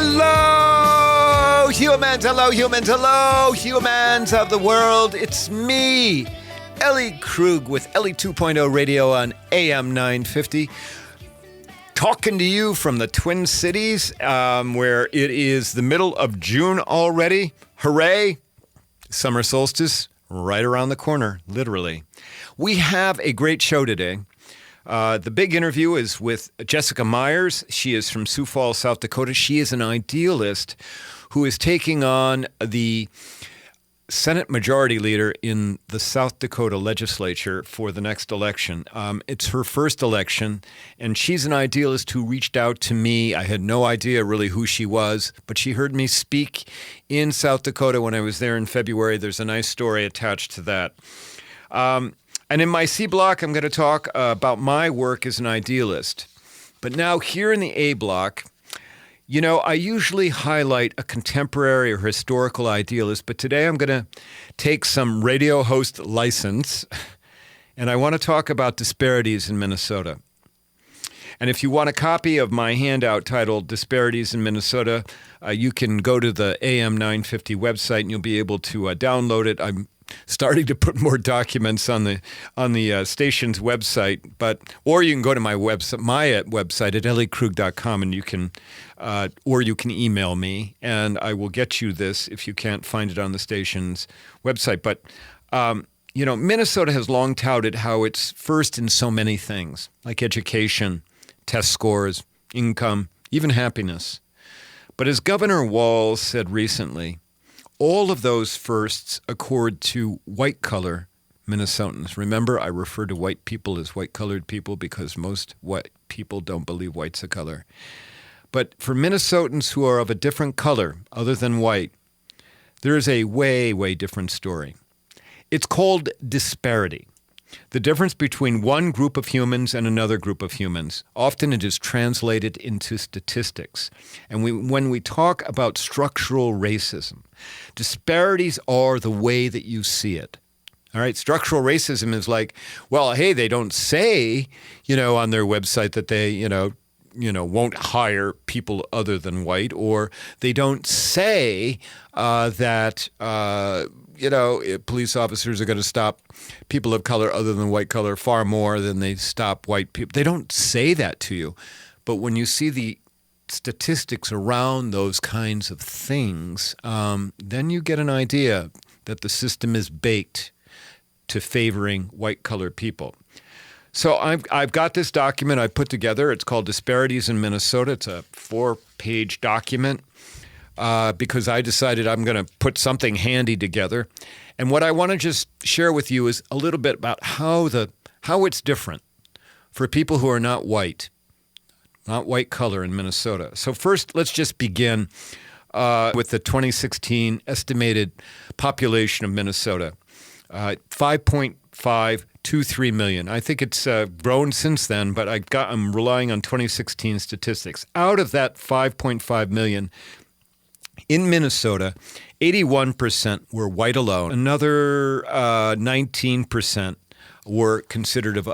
Hello, humans. Hello, humans. Hello, humans of the world. It's me, Ellie Krug with Ellie 2.0 Radio on AM 950. Talking to you from the Twin Cities, where it is the middle of June already. Hooray! Summer solstice right around the corner, literally. We have a great show today. The big interview is with Jessica Meyers. She is from Sioux Falls, South Dakota. She is an idealist who is taking on the Senate Majority Leader in the South Dakota legislature for the next election. It's her first election, and she's an idealist who reached out to me. I had no idea really who she was, but she heard me speak in South Dakota when I was there in February. There's a nice story attached to that. And in my C block, I'm going to talk about my work as an idealist. But now here in the A block, you know, I usually highlight a contemporary or historical idealist, but today I'm going to take some radio host license, and I want to talk about disparities in Minnesota. And if you want a copy of my handout titled Disparities in Minnesota, you can go to the AM 950 website and you'll be able to download it. I'm starting to put more documents on the station's website, or you can go to my website at elliekrug.com, and you can email me, and I will get you this if you can't find it on the station's website. But you know, Minnesota has long touted how it's first in so many things, like education, test scores, income, even happiness. But as Governor Walz said recently, all of those firsts accord to white-collar Minnesotans. Remember, I refer to white people as white-colored people because most white people don't believe white's a color. But for Minnesotans who are of a different color other than white, there is a way, way different story. It's called disparity. The difference between one group of humans and another group of humans. Often it is translated into statistics. And when we talk about structural racism, disparities are the way that you see it. All right, structural racism is like, well, hey, they don't say, on their website that they, won't hire people other than white, or they don't say that police officers are going to stop people of color other than white color far more than they stop white people. They don't say that to you. But when you see the statistics around those kinds of things, then you get an idea that the system is baked to favoring white colored people. So I've got this document I put together. It's called Disparities in Minnesota. It's a 4-page document. Because I decided I'm going to put something handy together. And what I want to just share with you is a little bit about how it's different for people who are not white color in Minnesota. So first, let's just begin with the 2016 estimated population of Minnesota, 5.523 million. I think it's grown since then, but I'm relying on 2016 statistics. Out of that 5.5 million, in Minnesota, 81% were white alone. Another 19% were considered of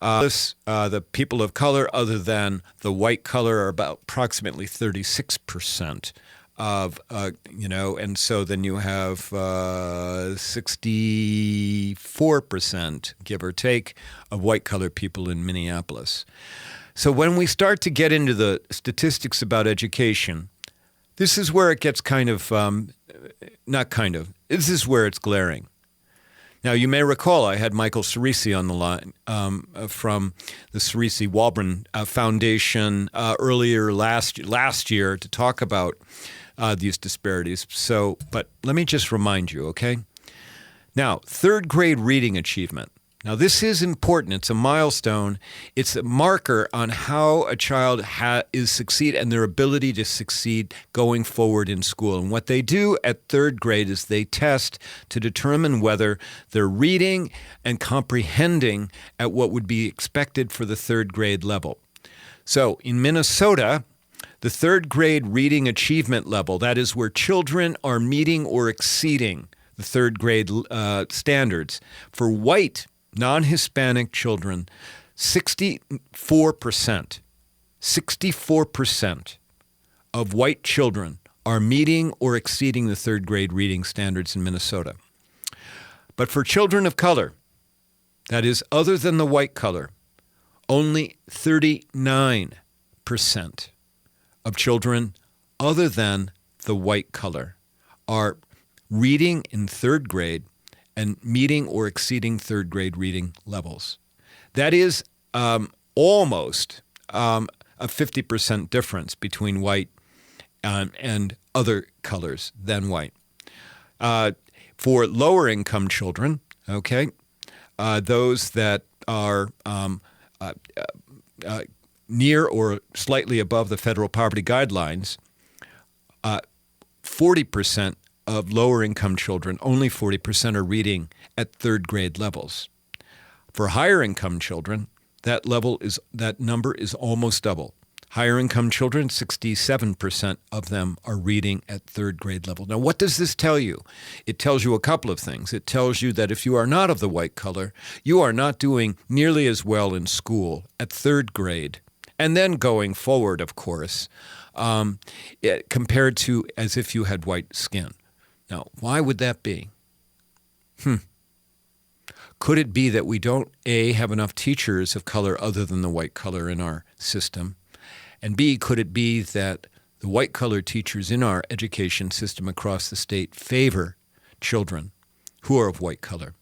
the people of color other than the white color are about approximately 36% of, and so then you have 64%, give or take, of white colored people in Minneapolis. So when we start to get into the statistics about education, this is where it gets this is where it's glaring. Now, you may recall I had Michael Cerisi on the line from the Cerisi-Walbron Foundation earlier last year to talk about these disparities. But let me just remind you, okay? Now, third grade reading achievement. Now, this is important. It's a milestone. It's a marker on how a child is succeed and their ability to succeed going forward in school. And what they do at third grade is they test to determine whether they're reading and comprehending at what would be expected for the third grade level. So in Minnesota, the third grade reading achievement level, that is where children are meeting or exceeding the third grade standards. For white non-Hispanic children, 64% of white children are meeting or exceeding the third grade reading standards in Minnesota. But for children of color, that is, other than the white color, only 39% of children other than the white color are reading in third grade and meeting or exceeding third grade reading levels. That is almost a 50% difference between white and other colors than white. For lower income children, okay, those that are near or slightly above the federal poverty guidelines, 40% of lower income children, only 40% are reading at third grade levels. For higher income children, that number is almost double. Higher income children, 67% of them are reading at third grade level. Now, what does this tell you? It tells you a couple of things. It tells you that if you are not of the white color, you are not doing nearly as well in school at third grade. And then going forward, of course, compared to as if you had white skin. Now, why would that be? Could it be that we don't, A, have enough teachers of color other than the white color in our system? And B, could it be that the white collar teachers in our education system across the state favor children who are of white color?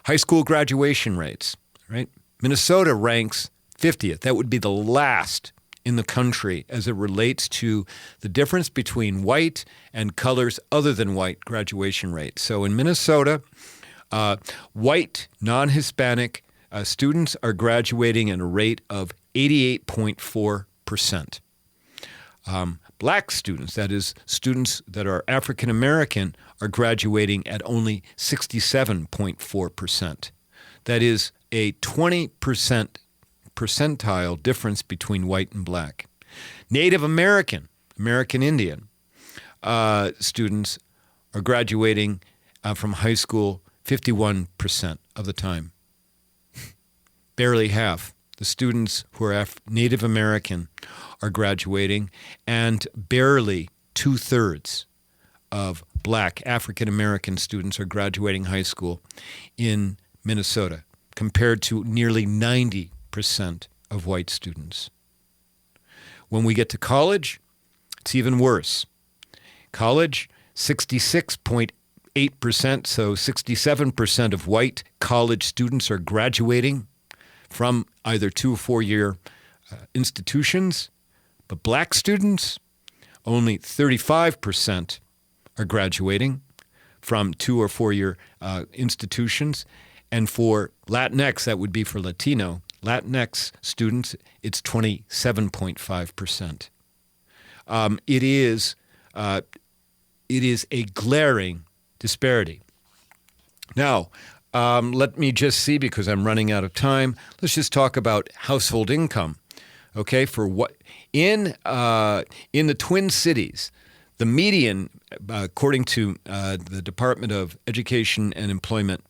High school graduation rates, right? Minnesota ranks 50th. That would be the last in the country as it relates to the difference between white and colors other than white graduation rates. So in Minnesota, white, non-Hispanic students are graduating at a rate of 88.4%. Black students, that is, students that are African American, are graduating at only 67.4%. That is a 20% percentile difference between white and black. Native American, American Indian students are graduating from high school 51% of the time. Barely half. The students who are Native American are graduating, and barely 2/3 of black African American students are graduating high school in Minnesota, compared to nearly 90% of white students. When we get to college, it's even worse. College, 66.8%, so 67% of white college students are graduating from either 2 or 4-year institutions, but black students, only 35% are graduating from 2 or 4-year institutions. And for Latinx, that would be for Latino, Latinx students, it's 27.5%. It is a glaring disparity. Now, let me just see, because I'm running out of time. Let's just talk about household income. Okay, for what in the Twin Cities, the median, according to the Department of Education and Employment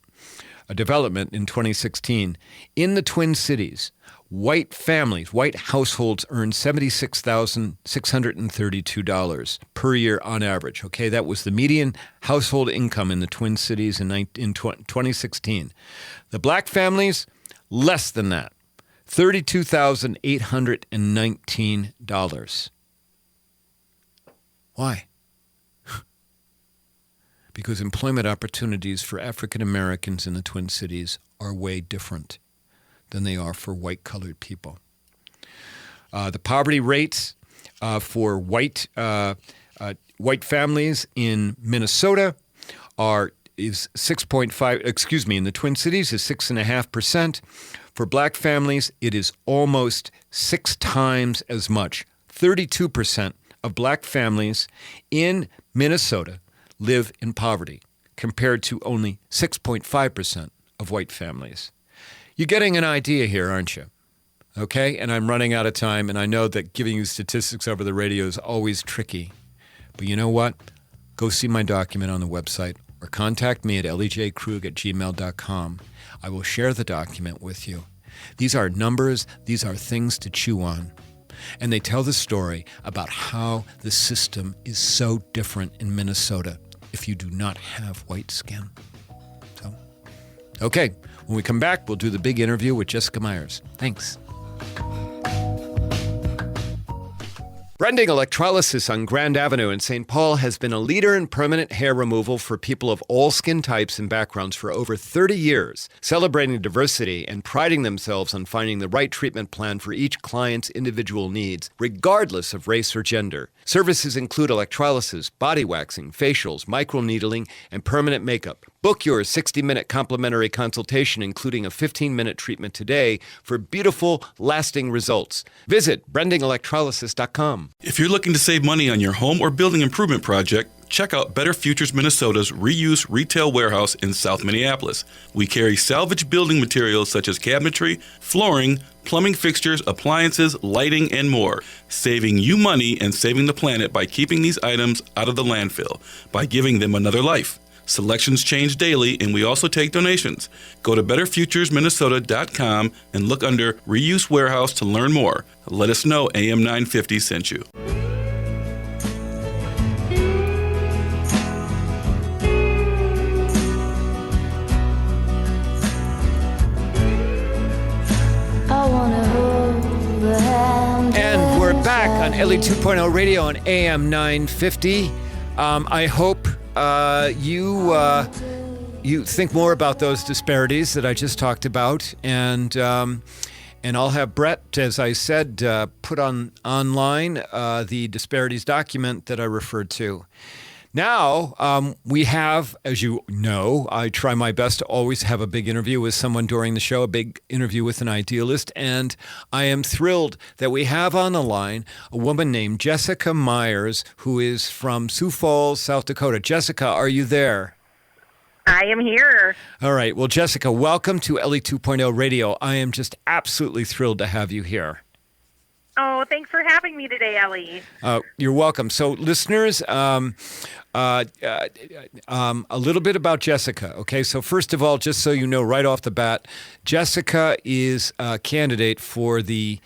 Development in 2016, in the Twin Cities, white families, white households earn $76,632 per year on average. Okay, that was the median household income in the Twin Cities in 2016. The black families, less than that, $32,819. Why? Because employment opportunities for African Americans in the Twin Cities are way different than they are for white-colored people. The poverty rates for white families in Minnesota is 6.5. Excuse me, in the Twin Cities is 6.5%. For black families, it is almost 6 times as much. 32% of black families in Minnesota live in poverty, compared to only 6.5% of white families. You're getting an idea here, aren't you? Okay, and I'm running out of time, and I know that giving you statistics over the radio is always tricky. But you know what? Go see my document on the website, or contact me at elliejkrug@gmail.com. I will share the document with you. These are numbers. These are things to chew on. and they tell the story about how the system is so different in Minnesota if you do not have white skin. So, okay, when we come back, we'll do the big interview with Jessica Meyers. Thanks. Brending Electrolysis on Grand Avenue in St. Paul has been a leader in permanent hair removal for people of all skin types and backgrounds for over 30 years, celebrating diversity and priding themselves on finding the right treatment plan for each client's individual needs, regardless of race or gender. Services include electrolysis, body waxing, facials, microneedling, and permanent makeup. Book your 60-minute complimentary consultation, including a 15-minute treatment today for beautiful, lasting results. Visit brendingelectrolysis.com. If you're looking to save money on your home or building improvement project, check out Better Futures Minnesota's reuse retail warehouse in South Minneapolis. We carry salvage building materials such as cabinetry, flooring, plumbing fixtures, appliances, lighting, and more, saving you money and saving the planet by keeping these items out of the landfill, by giving them another life. Selections change daily, and we also take donations. Go to betterfuturesminnesota.com and look under Reuse Warehouse to learn more. Let us know AM 950 sent you. And we're back on Ellie 2.0 Radio on AM 950. I hope you think more about those disparities that I just talked about, and I'll have Brett, as I said, put online the disparities document that I referred to. Now, we have, as you know, I try my best to always have a big interview with someone during the show, a big interview with an idealist, and I am thrilled that we have on the line a woman named Jessica Meyers, who is from Sioux Falls, South Dakota. Jessica, are you there? I am here. All right. Well, Jessica, welcome to Ellie 2.0 Radio. I am just absolutely thrilled to have you here. Oh, thanks for having me today, Ellie. You're welcome. So, listeners, a little bit about Jessica. Okay, so first of all, just so you know right off the bat, Jessica is a candidate for the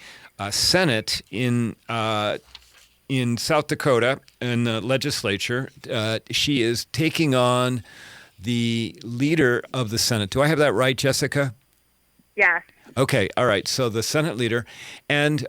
Senate in South Dakota in the legislature. She is taking on the leader of the Senate. Do I have that right, Jessica? Yes. Okay, all right. So the Senate leader, and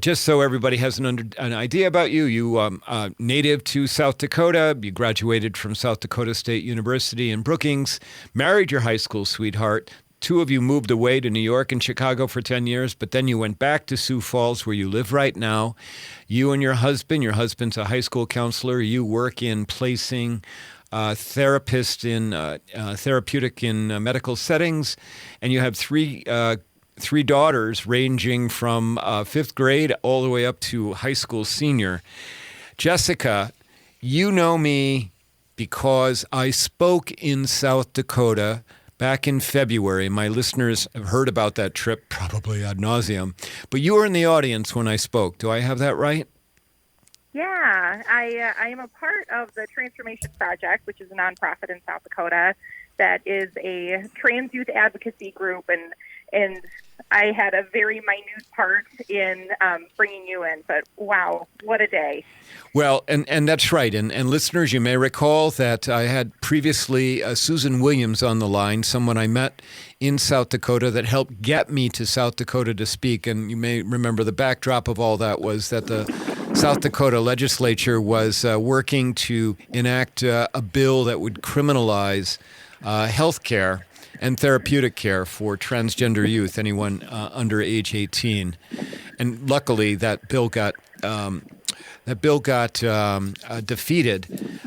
just so everybody has an idea about you, you native to South Dakota. You graduated from South Dakota State University in Brookings, married your high school sweetheart. Two of you moved away to New York and Chicago for 10 years, but then you went back to Sioux Falls, where you live right now. You and your husband's a high school counselor. You work in placing therapist in therapeutic in medical settings, and you have three daughters ranging from fifth grade all the way up to high school senior. Jessica, you know me because I spoke in South Dakota back in February. My listeners have heard about that trip, probably ad nauseum, but you were in the audience when I spoke. Do I have that right? Yeah, I am a part of the Transformation Project, which is a nonprofit in South Dakota that is a trans youth advocacy group, and I had a very minute part in bringing you in. But wow, what a day! Well, and that's right. And listeners, you may recall that I had previously Susan Williams on the line, someone I met in South Dakota that helped get me to South Dakota to speak. And you may remember the backdrop of all that was that the South Dakota legislature was working to enact a bill that would criminalize health care and therapeutic care for transgender youth, anyone under age 18. And luckily, that bill got defeated.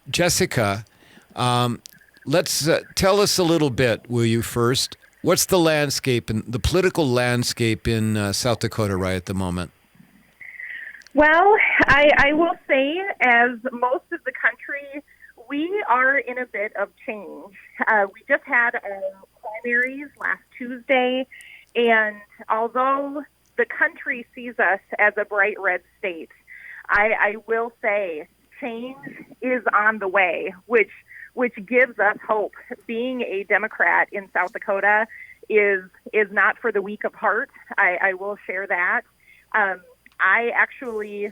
Jessica, let's tell us a little bit, will you, first? What's the landscape and the political landscape in South Dakota right at the moment? Well, I will say, as most of the country, we are in a bit of change. We just had our primaries last Tuesday, and although the country sees us as a bright red state, I will say change is on the way, which gives us hope. Being a Democrat in South Dakota is is not for the weak of heart. I will share that. I actually,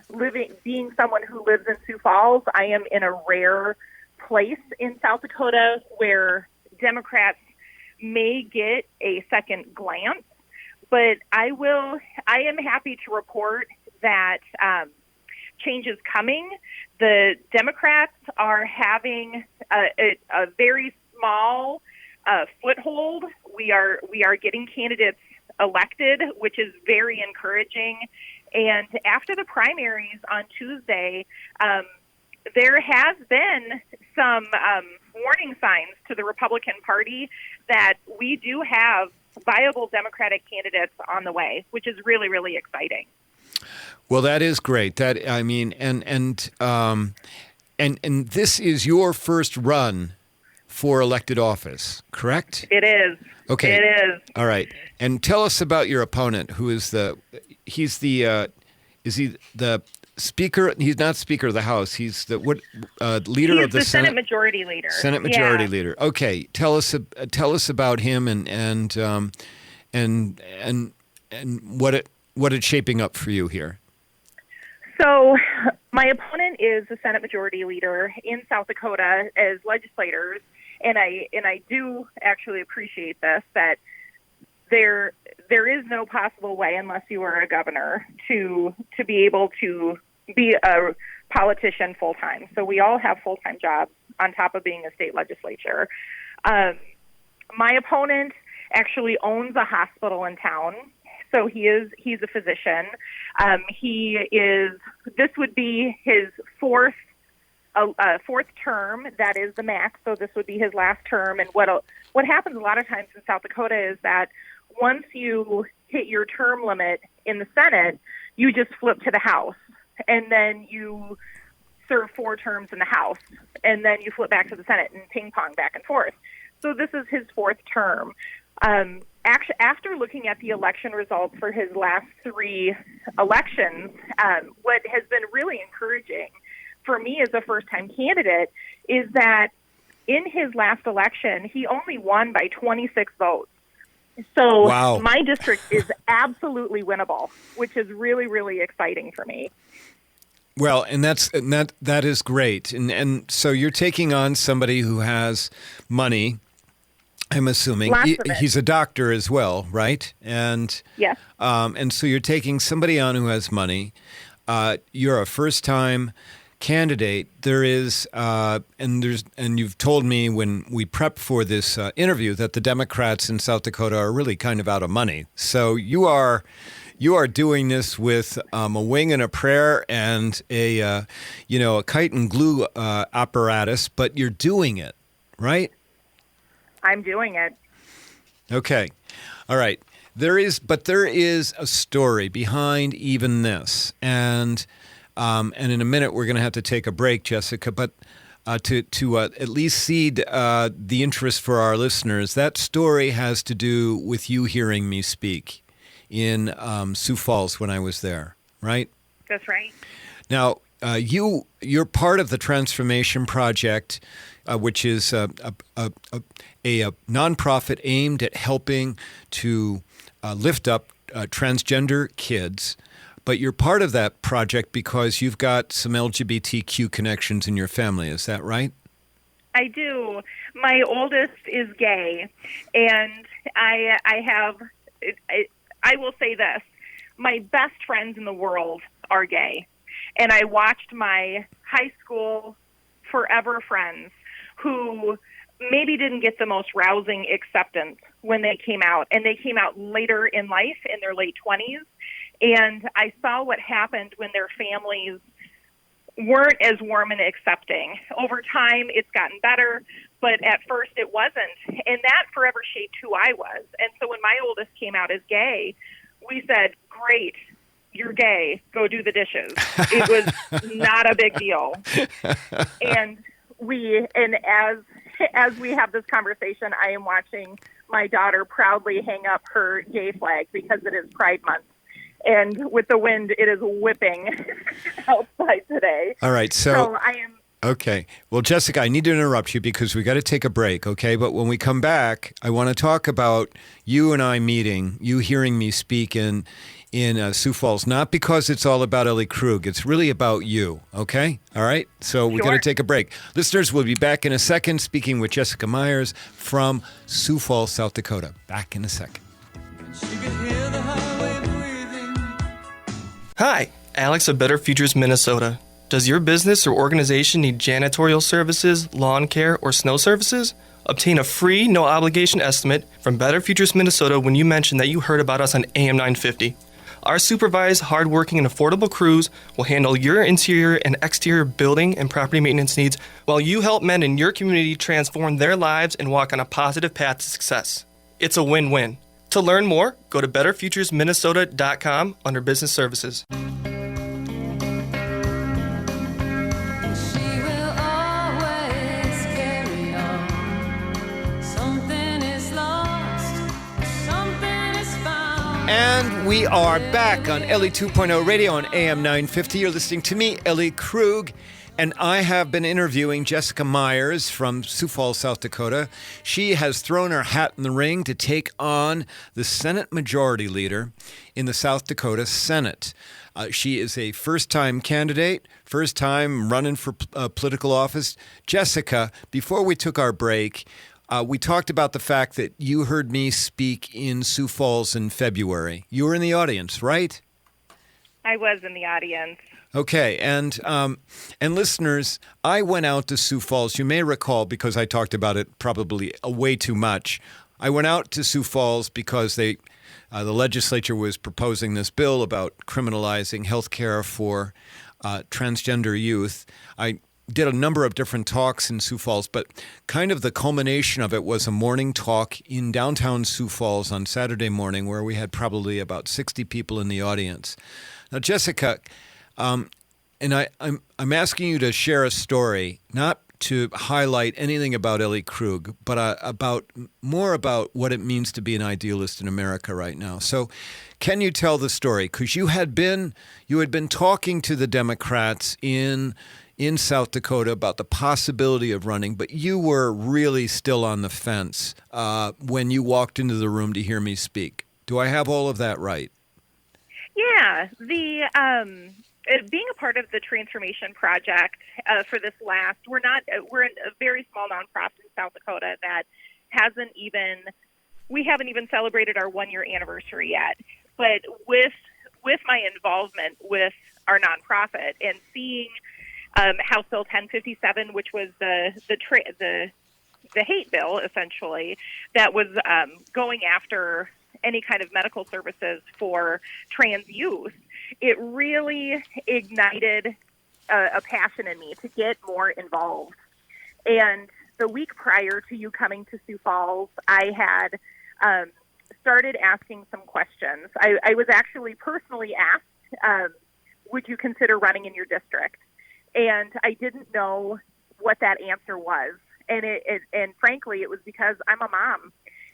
being someone who lives in Sioux Falls, I am in a rare place in South Dakota where Democrats may get a second glance, but I am happy to report that change is coming. The Democrats are having a very small foothold. We are getting candidates elected, which is very encouraging. And after the primaries on Tuesday, there has been some warning signs to the Republican Party that we do have viable Democratic candidates on the way, which is really, really exciting. Well, that is great. That, I mean, and this is your first run for elected office, correct? It is. Okay. It is. All right. And tell us about your opponent, who is is he the Speaker? He's not Speaker of the House. He's the leader of the Senate. Senate Majority Leader. Senate Majority Leader. Okay. Tell us about him and what it's shaping up for you here. So my opponent is the Senate Majority Leader in South Dakota as legislators, and I do actually appreciate this, that there is no possible way, unless you are a governor, to be able to be a politician full time. So we all have full time jobs on top of being a state legislature. My opponent actually owns a hospital in town. So he's a physician. This would be his fourth term. That is the max. So this would be his last term. And what happens a lot of times in South Dakota is that once you hit your term limit in the Senate, you just flip to the House, and then you serve 4 terms in the House, and then you flip back to the Senate and ping pong back and forth. So this is his 4th term. Actually, after looking at the election results for his last 3 elections, what has been really encouraging for me as a first-time candidate is that in his last election, he only won by 26 votes. So wow. My district is absolutely winnable, which is really, really exciting for me. Well, and that is great. And so you're taking on somebody who has money. I'm assuming he's a doctor as well, right? And yes. And so you're taking somebody on who has money. You're a first-time candidate. There is, and you've told me when we prepped for this interview that the Democrats in South Dakota are really kind of out of money. So you are doing this with a wing and a prayer and a kite and glue apparatus, but you're doing it, right? I'm doing it. Okay. All right. There is a story behind even this. And in a minute, we're going to have to take a break, Jessica, but to at least seed the interest for our listeners, that story has to do with you hearing me speak in Sioux Falls when I was there, right? That's right. Now, you're part of the Transformation Project, which is a nonprofit aimed at helping to lift up transgender kids. But you're part of that project because you've got some LGBTQ connections in your family. Is that right? I do. My oldest is gay, and I will say this. My best friends in the world are gay. And I watched my high school forever friends who maybe didn't get the most rousing acceptance when they came out. And they came out later in life, in their late 20s. And I saw what happened when their families weren't as warm and accepting. Over time, it's gotten better, but at first it wasn't. And that forever shaped who I was. And so when my oldest came out as gay, we said, great, you're gay, go do the dishes. It was not a big deal. And as we have this conversation, I am watching my daughter proudly hang up her gay flag because it is Pride Month. And with the wind, it is whipping outside today. All right, so I am Okay. Well, Jessica, I need to interrupt you because we got to take a break, okay? But when we come back, I want to talk about you and I meeting, you hearing me speak in Sioux Falls, not because it's all about Ellie Krug. It's really about you, okay? All right? So we got to take a break. Listeners, we'll be back in a second speaking with Jessica Meyers from Sioux Falls, South Dakota. Back in a second. Hi, Alex of Better Futures, Minnesota. Does your business or organization need janitorial services, lawn care, or snow services? Obtain a free, no-obligation estimate from Better Futures, Minnesota when you mention that you heard about us on AM 950. Our supervised, hardworking, and affordable crews will handle your interior and exterior building and property maintenance needs while you help men in your community transform their lives and walk on a positive path to success. It's a win-win. To learn more, go to betterfuturesminnesota.com under Business Services. And we are back on Ellie 2.0 Radio on AM 950. You're listening to me, Ellie Krug, and I have been interviewing Jessica Meyers from Sioux Falls, South Dakota. She has thrown her hat in the ring to take on the Senate Majority Leader in the South Dakota Senate. She is a first-time candidate, first time running for political office. Jessica, before we took our break, we talked about the fact that you heard me speak in Sioux Falls in February. You were in the audience, right? I was in the audience. Okay, and listeners, I went out to Sioux Falls. You may recall, because I talked about it probably way too much. I went out to Sioux Falls because the legislature was proposing this bill about criminalizing health care for transgender youth. I did a number of different talks in Sioux Falls, but kind of the culmination of it was a morning talk in downtown Sioux Falls on Saturday morning where we had probably about 60 people in the audience. Now, Jessica, and I'm asking you to share a story, not to highlight anything about Ellie Krug, but more about what it means to be an idealist in America right now. So can you tell the story? Because you had been talking to the Democrats in South Dakota about the possibility of running, but you were really still on the fence when you walked into the room to hear me speak. Do I have all of that right? Yeah, being a part of the Transformation Project for this last, we're a very small nonprofit in South Dakota that we haven't even celebrated our 1-year anniversary yet. But with my involvement with our nonprofit and seeing House Bill 1057, which was the hate bill, essentially, that was going after any kind of medical services for trans youth, it really ignited a passion in me to get more involved. And the week prior to you coming to Sioux Falls, I had started asking some questions. I was actually personally asked, would you consider running in your district? And I didn't know what that answer was. And frankly, it was because I'm a mom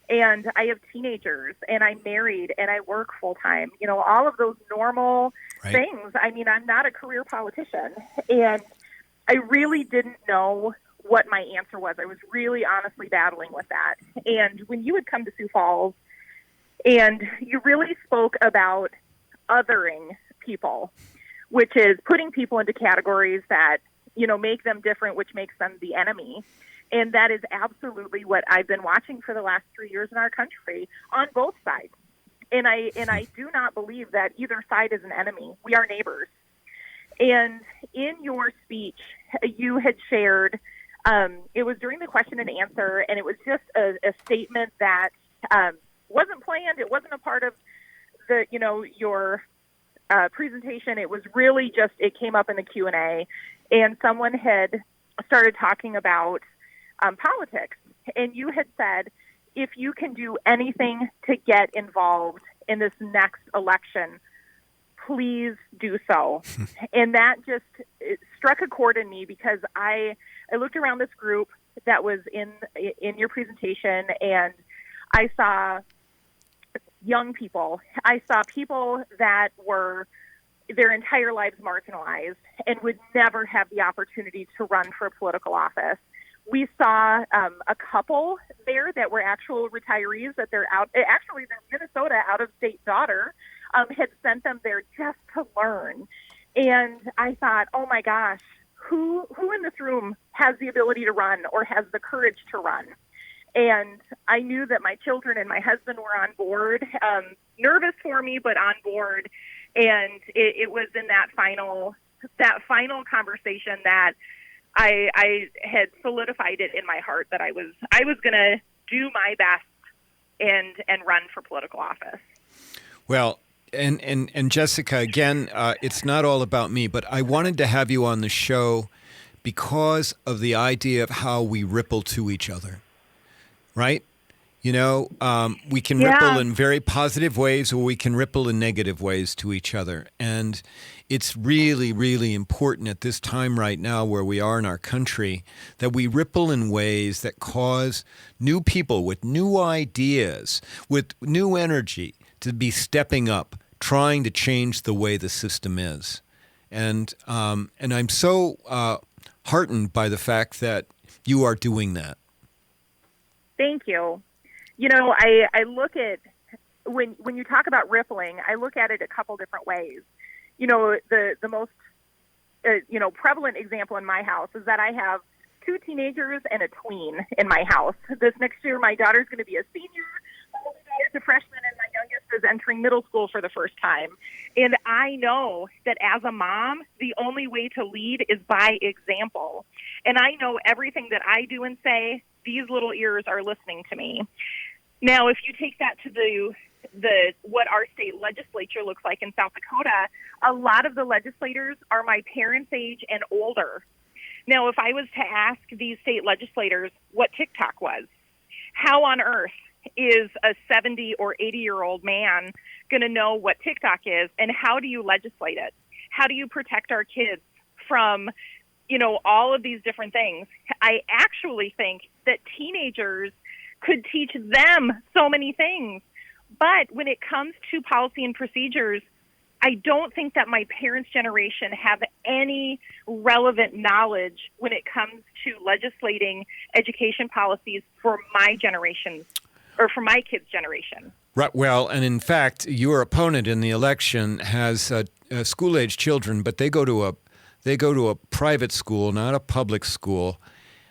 and I have teenagers and I'm married and I work full time, all of those normal things. I mean, I'm not a career politician and I really didn't know what my answer was. I was really honestly battling with that. And when you had come to Sioux Falls and you really spoke about othering people, which is putting people into categories that, make them different, which makes them the enemy. And that is absolutely what I've been watching for the last 3 years in our country on both sides. And I do not believe that either side is an enemy. We are neighbors. And in your speech, you had shared, it was during the question and answer, and it was just a statement that wasn't planned. It wasn't a part of your presentation. It was really just, it came up in the Q&A, and someone had started talking about politics, and you had said, if you can do anything to get involved in this next election, please do so. And that just struck a chord in me because I looked around this group that was in your presentation, and I saw young people. I saw people that were their entire lives marginalized and would never have the opportunity to run for a political office. We saw a couple there that were actual retirees that their Minnesota out-of-state daughter had sent them there just to learn. And I thought, oh my gosh, who in this room has the ability to run or has the courage to run? And I knew that my children and my husband were on board, nervous for me, but on board. And it was in that final conversation that I had solidified it in my heart that I was going to do my best and run for political office. Well, and Jessica, again, it's not all about me, but I wanted to have you on the show because of the idea of how we ripple to each other, right? You know, we can ripple in very positive ways or we can ripple in negative ways to each other. And it's really, really important at this time right now where we are in our country that we ripple in ways that cause new people with new ideas, with new energy to be stepping up, trying to change the way the system is. And I'm so heartened by the fact that you are doing that. Thank you. You know, I look at, when you talk about rippling, I look at it a couple different ways. You know, the most, prevalent example in my house is that I have 2 teenagers and a tween in my house. This next year, my daughter's going to be a senior, my older daughter's a freshman, and my youngest is entering middle school for the first time. And I know that as a mom, the only way to lead is by example. And I know everything that I do and say, these little ears are listening to me. Now, if you take that to the what our state legislature looks like in South Dakota, a lot of the legislators are my parents' age and older. Now, if I was to ask these state legislators what TikTok was, how on earth is a 70 or 80-year-old man going to know what TikTok is, and how do you legislate it? How do you protect our kids from, all of these different things? I actually think that teenagers could teach them so many things. But when it comes to policy and procedures, I don't think that my parents' generation have any relevant knowledge when it comes to legislating education policies for my generation or for my kids' generation. Right. Well, and in fact, your opponent in the election has school-age children, but they go to a private school, not a public school,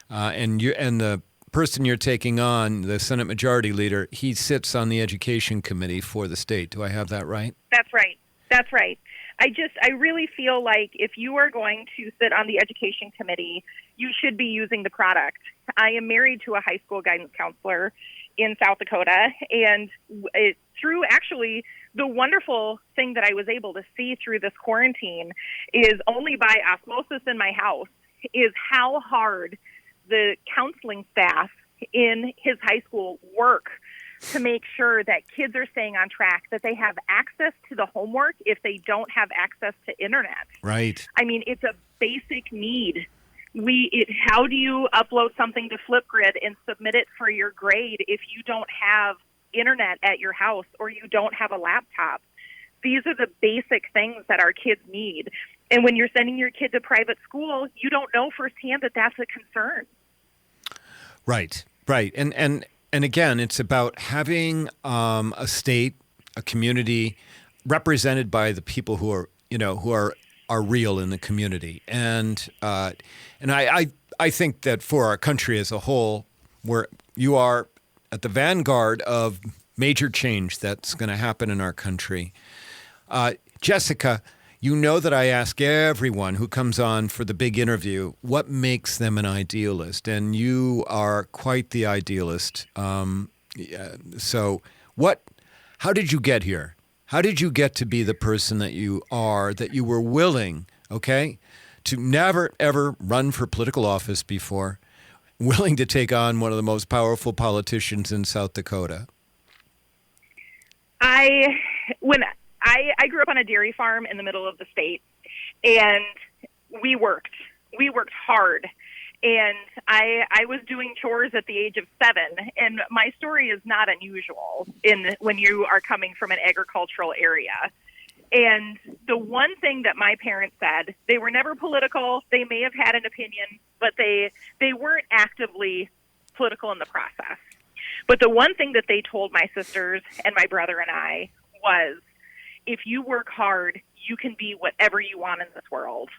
and the person you're taking on, the Senate Majority Leader, he sits on the Education Committee for the state. Do I have that right? That's right. That's right. I really feel like if you are going to sit on the Education Committee, you should be using the product. I am married to a high school guidance counselor in South Dakota, and through actually the wonderful thing that I was able to see through this quarantine is only by osmosis in my house is how hard the counseling staff in his high school work to make sure that kids are staying on track, that they have access to the homework if they don't have access to internet. Right. I mean, it's a basic need. How do you upload something to Flipgrid and submit it for your grade if you don't have internet at your house or you don't have a laptop? These are the basic things that our kids need. And when you're sending your kid to private school, you don't know firsthand that that's a concern. Right. And again, it's about having a state, a community represented by the people who are real in the community. And I think that for our country as a whole, where you are at the vanguard of major change that's going to happen in our country. Jessica, you know that I ask everyone who comes on for the big interview what makes them an idealist, and you are quite the idealist. So how did you get here? How did you get to be the person that you are, that you were willing, to never, ever run for political office before, willing to take on one of the most powerful politicians in South Dakota? I grew up on a dairy farm in the middle of the state, and we worked hard. And I was doing chores at the age of 7, and my story is not unusual when you are coming from an agricultural area. And the one thing that my parents said, they were never political. They may have had an opinion, but they weren't actively political in the process. But the one thing that they told my sisters and my brother and I was, if you work hard, you can be whatever you want in this world.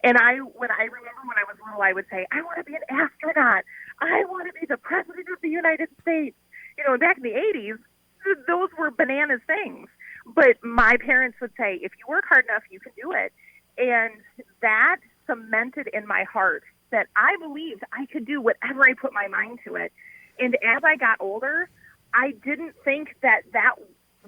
And I remember when I was little, I would say, I want to be an astronaut. I want to be the president of the United States. Back in the 80s, those were bananas things. But my parents would say, if you work hard enough, you can do it. And that cemented in my heart that I believed I could do whatever I put my mind to it. And as I got older, I didn't think that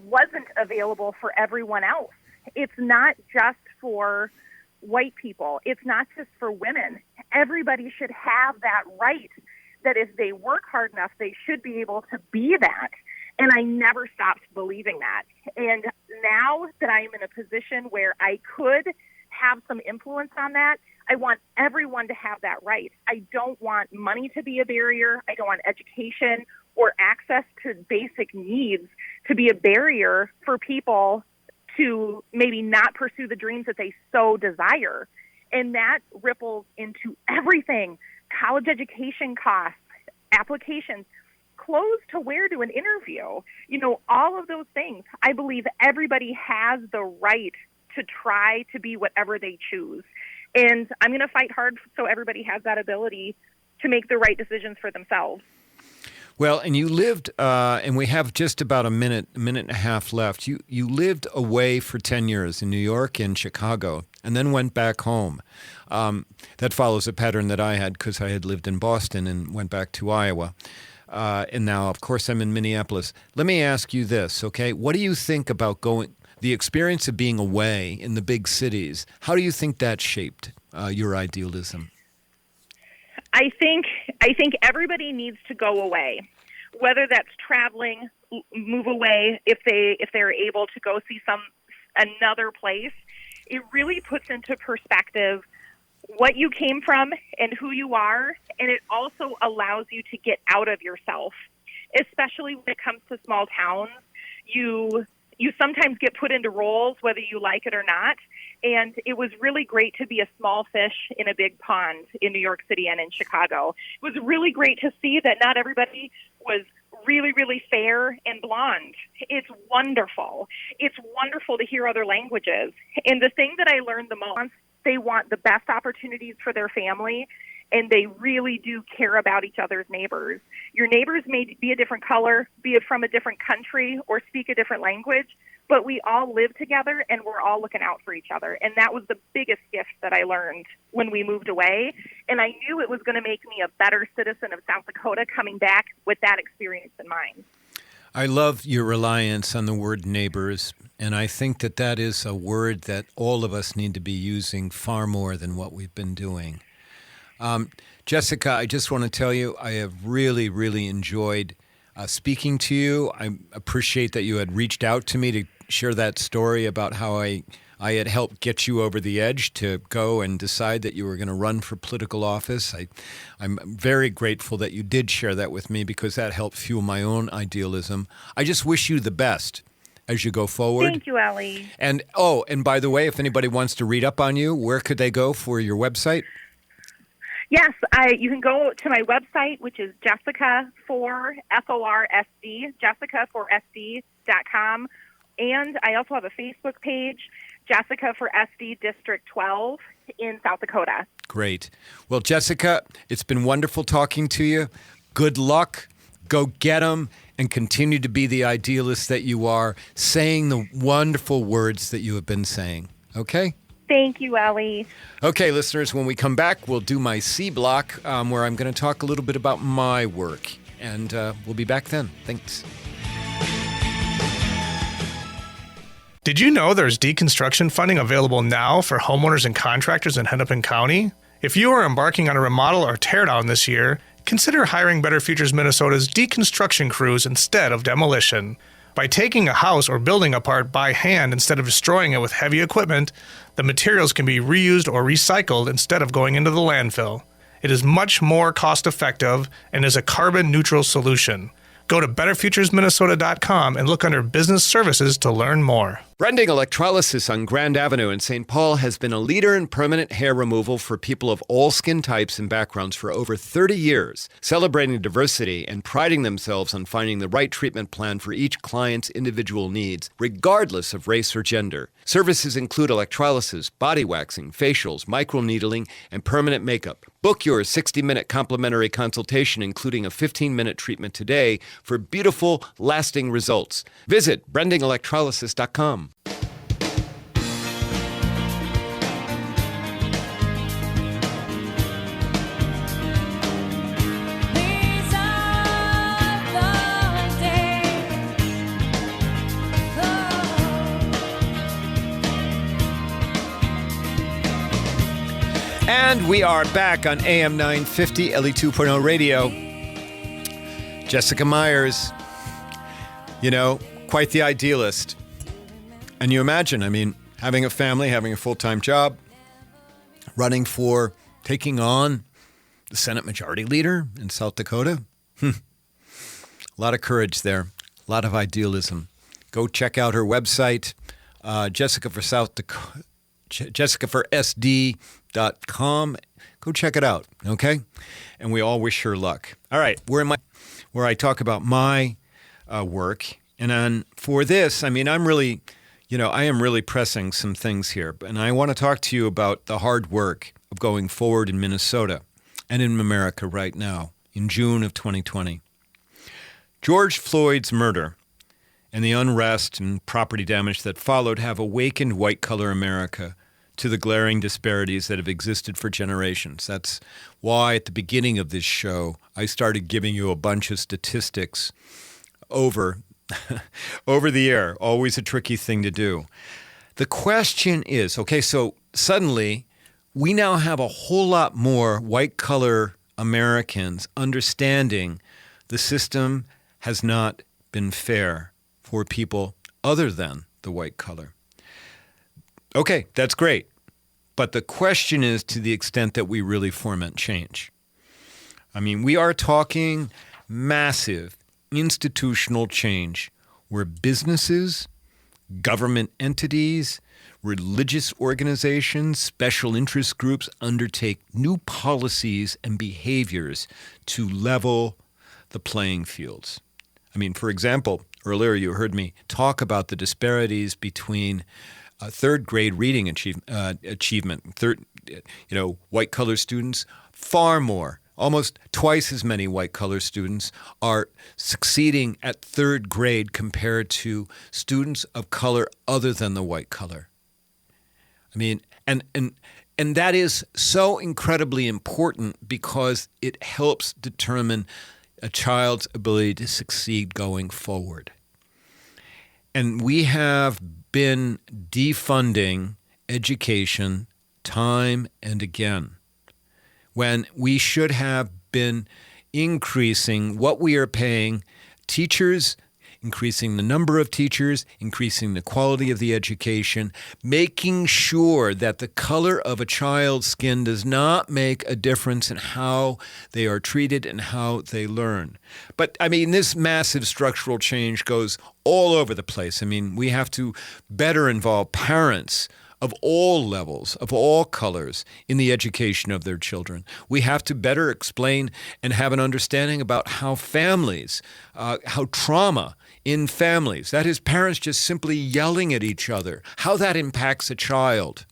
wasn't available for everyone else. It's not just for white people. It's not just for women. Everybody should have that right, that if they work hard enough, they should be able to be that. And I never stopped believing that. And now that I'm in a position where I could have some influence on that, I want everyone to have that right. I don't want money to be a barrier. I don't want education or access to basic needs to be a barrier for people to maybe not pursue the dreams that they so desire. And that ripples into everything: college education costs, applications, clothes to wear to an interview, all of those things. I believe everybody has the right to try to be whatever they choose. And I'm going to fight hard so everybody has that ability to make the right decisions for themselves. Well, and you lived, and we have just about a minute and a half left. You lived away for 10 years in New York and Chicago, and then went back home. That follows a pattern that I had because I had lived in Boston and went back to Iowa. And now, of course, I'm in Minneapolis. Let me ask you this, okay? What do you think about the experience of being away in the big cities? How do you think that shaped your idealism? I think everybody needs to go away, whether that's traveling, move away if they're able to go see another place. It really puts into perspective what you came from and who you are, and it also allows you to get out of yourself, especially when it comes to small towns. You sometimes get put into roles, whether you like it or not, and it was really great to be a small fish in a big pond in New York City and in Chicago. It was really great to see that not everybody was really, really fair and blonde. It's wonderful. It's wonderful to hear other languages. And the thing that I learned the most, they want the best opportunities for their family, and they really do care about each other's neighbors. Your neighbors may be a different color, be it from a different country, or speak a different language, but we all live together, and we're all looking out for each other. And that was the biggest gift that I learned when we moved away. And I knew it was going to make me a better citizen of South Dakota coming back with that experience in mind. I love your reliance on the word neighbors, and I think that is a word that all of us need to be using far more than what we've been doing. Jessica, I just want to tell you, I have really, really enjoyed speaking to you. I appreciate that you had reached out to me to share that story about how I had helped get you over the edge to go and decide that you were going to run for political office. I'm very grateful that you did share that with me because that helped fuel my own idealism. I just wish you the best as you go forward. Thank you, Ellie. And by the way, if anybody wants to read up on you, where could they go for your website? Yes, you can go to my website, which is Jessica for FORSD, jessicaforsd.com. And I also have a Facebook page, Jessica for SD District 12 in South Dakota. Great. Well, Jessica, it's been wonderful talking to you. Good luck. Go get them and continue to be the idealist that you are, saying the wonderful words that you have been saying. Okay? Thank you, Ellie. Okay, listeners, when we come back, we'll do my C block where I'm going to talk a little bit about my work. And we'll be back then. Thanks. Did you know there's deconstruction funding available now for homeowners and contractors in Hennepin County? If you are embarking on a remodel or teardown this year, consider hiring Better Futures Minnesota's deconstruction crews instead of demolition. By taking a house or building apart by hand instead of destroying it with heavy equipment, the materials can be reused or recycled instead of going into the landfill. It is much more cost-effective and is a carbon-neutral solution. Go to betterfuturesminnesota.com and look under Business Services to learn more. Brending Electrolysis on Grand Avenue in St. Paul has been a leader in permanent hair removal for people of all skin types and backgrounds for over 30 years, celebrating diversity and priding themselves on finding the right treatment plan for each client's individual needs, regardless of race or gender. Services include electrolysis, body waxing, facials, microneedling, and permanent makeup. Book your 60-minute complimentary consultation, including a 15-minute treatment today for beautiful, lasting results. Visit brendingelectrolysis.com. And we are back on AM 950, Ellie 2.0 radio. Jessica Meyers, quite the idealist. And you imagine, having a family, having a full-time job, running for taking on the Senate Majority Leader in South Dakota. A lot of courage there, a lot of idealism. Go check out her website, Jessica for South Dakota. JessicaForSD.com. Go check it out, okay? And we all wish her luck. All right, where I talk about my work, and then for this, I am really pressing some things here, and I want to talk to you about the hard work of going forward in Minnesota and in America right now in June of 2020. George Floyd's murder and the unrest and property damage that followed have awakened white-collar America to the glaring disparities that have existed for generations. That's why at the beginning of this show, I started giving you a bunch of statistics over the air. Always a tricky thing to do. The question is, okay, so suddenly we now have a whole lot more white-collar Americans understanding the system has not been fair for people other than the white color. Okay, that's great. But the question is to the extent that we really foment change. We are talking massive institutional change where businesses, government entities, religious organizations, special interest groups undertake new policies and behaviors to level the playing fields. For example, earlier you heard me talk about the disparities between third grade reading achievement. White-collar students, far more, almost twice as many white-collar students are succeeding at third grade compared to students of color other than the white color. And that is so incredibly important because it helps determine a child's ability to succeed going forward. And we have been defunding education time and again when we should have been increasing what we are paying teachers, increasing the number of teachers, increasing the quality of the education, making sure that the color of a child's skin does not make a difference in how they are treated and how they learn. But, this massive structural change goes all over the place. We have to better involve parents of all levels, of all colors, in the education of their children. We have to better explain and have an understanding about how families, how trauma in families, that is parents just simply yelling at each other, how that impacts a child.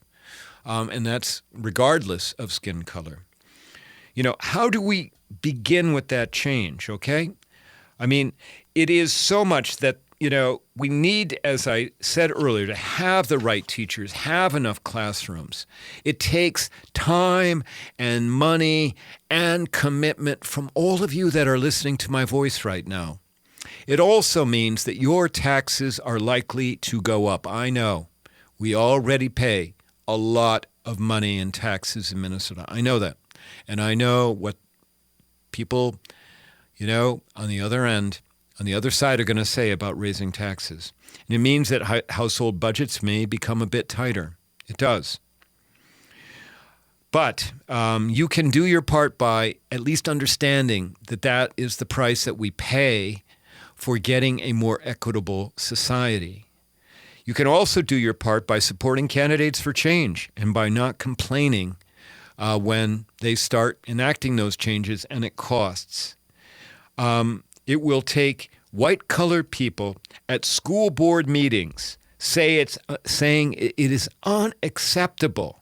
And that's regardless of skin color. How do we begin with that change, okay? It is so much that we need, as I said earlier, to have the right teachers, have enough classrooms. It takes time and money and commitment from all of you that are listening to my voice right now. It also means that your taxes are likely to go up. I know. We already pay a lot of money in taxes in Minnesota. I know that. And I know what people, on the other end, on the other side are going to say about raising taxes. And it means that household budgets may become a bit tighter. It does. But you can do your part by at least understanding that that is the price that we pay for getting a more equitable society. You can also do your part by supporting candidates for change and by not complaining when they start enacting those changes, and it costs. It will take white-collar people at school board meetings saying it is unacceptable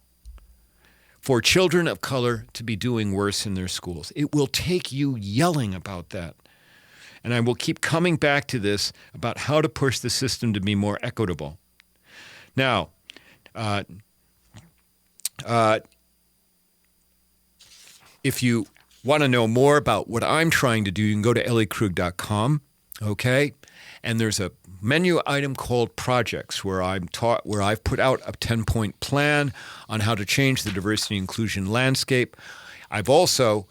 for children of color to be doing worse in their schools. It will take you yelling about that. And I will keep coming back to this about how to push the system to be more equitable. Now, if you want to know more about what I'm trying to do, you can go to elliekrug.com, okay? And there's a menu item called Projects where I've put out a 10-point plan on how to change the diversity and inclusion landscape. I've also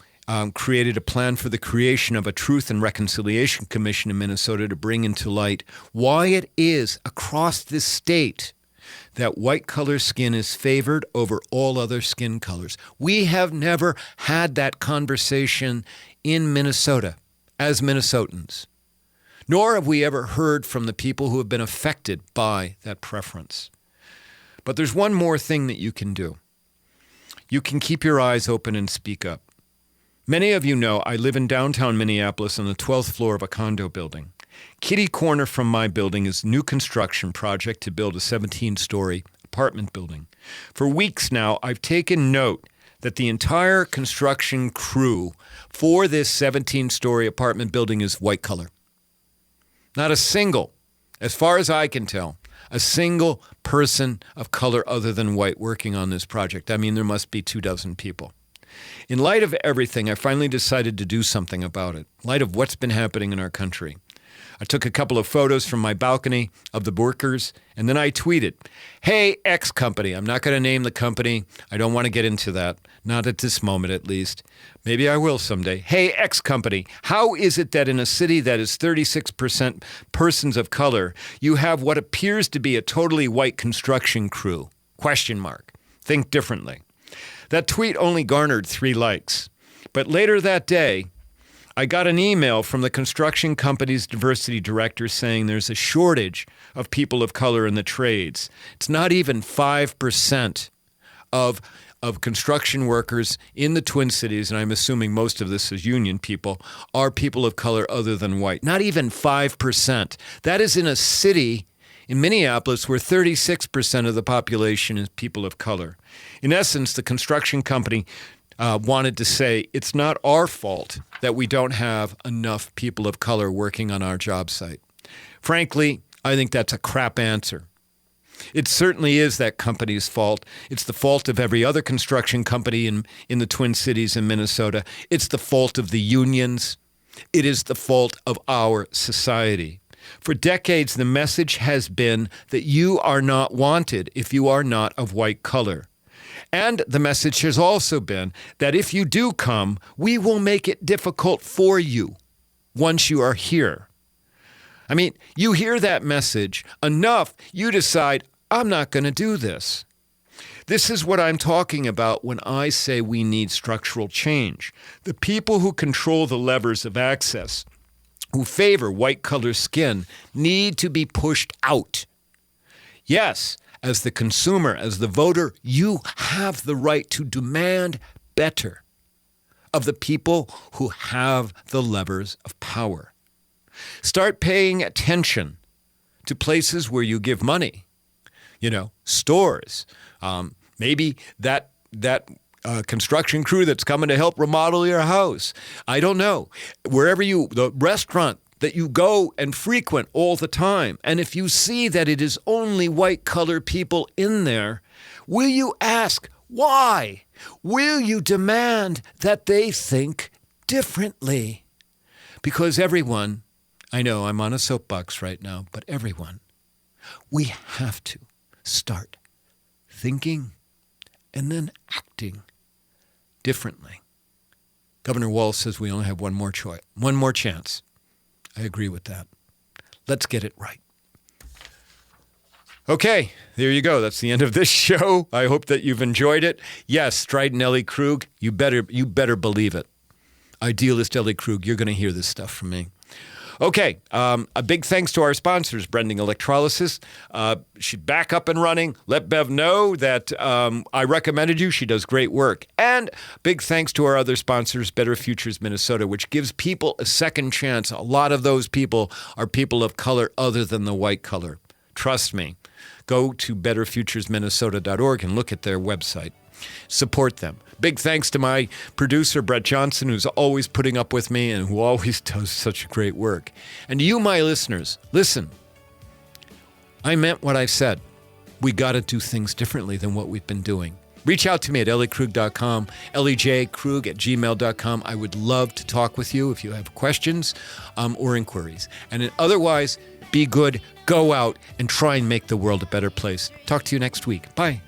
created a plan for the creation of a Truth and Reconciliation Commission in Minnesota to bring into light why it is across this state that white color skin is favored over all other skin colors. We have never had that conversation in Minnesota as Minnesotans, nor have we ever heard from the people who have been affected by that preference. But there's one more thing that you can do. You can keep your eyes open and speak up. Many of you know I live in downtown Minneapolis on the 12th floor of a condo building. Kitty corner from my building is a new construction project to build a 17-story apartment building. For weeks now, I've taken note that the entire construction crew for this 17-story apartment building is white color. Not a single, as far as I can tell, a single person of color other than white working on this project. I mean, there must be 24 people. In light of everything, I finally decided to do something about it, in light of what's been happening in our country. I took a couple of photos from my balcony of the workers, and then I tweeted, "Hey, X company." I'm not going to name the company. I don't want to get into that. Not at this moment, at least. Maybe I will someday. "Hey, X company, how is it that in a city that is 36% persons of color, you have what appears to be a totally white construction crew? Question mark. Think differently." That tweet only garnered 3 likes. But later that day, I got an email from the construction company's diversity director saying there's a shortage of people of color in the trades. It's not even 5% of construction workers in the Twin Cities, and I'm assuming most of this is union people, are people of color other than white. Not even 5%. That is in a city in Minneapolis where 36% of the population is people of color. In essence, the construction company wanted to say it's not our fault that we don't have enough people of color working on our job site. Frankly, I think that's a crap answer. It certainly is that company's fault. It's the fault of every other construction company in the Twin Cities in Minnesota. It's the fault of the unions. It is the fault of our society. For decades, the message has been that you are not wanted if you are not of white color. And the message has also been that if you do come, we will make it difficult for you once you are here. I mean, you hear that message enough, you decide, I'm not going to do this. This is what I'm talking about when I say we need structural change. The people who control the levers of access, who favor white color skin, need to be pushed out. Yes, as the consumer, as the voter, you have the right to demand better of the people who have the levers of power. Start paying attention to places where you give money. Stores. Maybe that construction crew that's coming to help remodel your house. I don't know. The restaurant that you go and frequent all the time. And if you see that it is only white collar people in there, will you ask why? Will you demand that they think differently? Because everyone, I know I'm on a soapbox right now, but everyone, we have to start thinking and then acting differently. Governor Walz says we only have one more chance. I agree with that. Let's get it right. Okay, there you go. That's the end of this show. I hope that you've enjoyed it. Yes, Strident Ellie Krug, you better believe it. Idealist Ellie Krug, you're going to hear this stuff from me. Okay, a big thanks to our sponsors, Brending Electrolysis. She's back up and running. Let Bev know that I recommended you. She does great work. And big thanks to our other sponsors, Better Futures Minnesota, which gives people a second chance. A lot of those people are people of color other than the white color. Trust me. Go to betterfuturesminnesota.org and look at their website. Support them. Big thanks to my producer, Brett Johnson, who's always putting up with me and who always does such great work. And to you, my listeners, listen. I meant what I said. We got to do things differently than what we've been doing. Reach out to me at elliekrug.com, elliekrug@gmail.com. I would love to talk with you if you have questions or inquiries. And otherwise, be good, go out, and try and make the world a better place. Talk to you next week. Bye.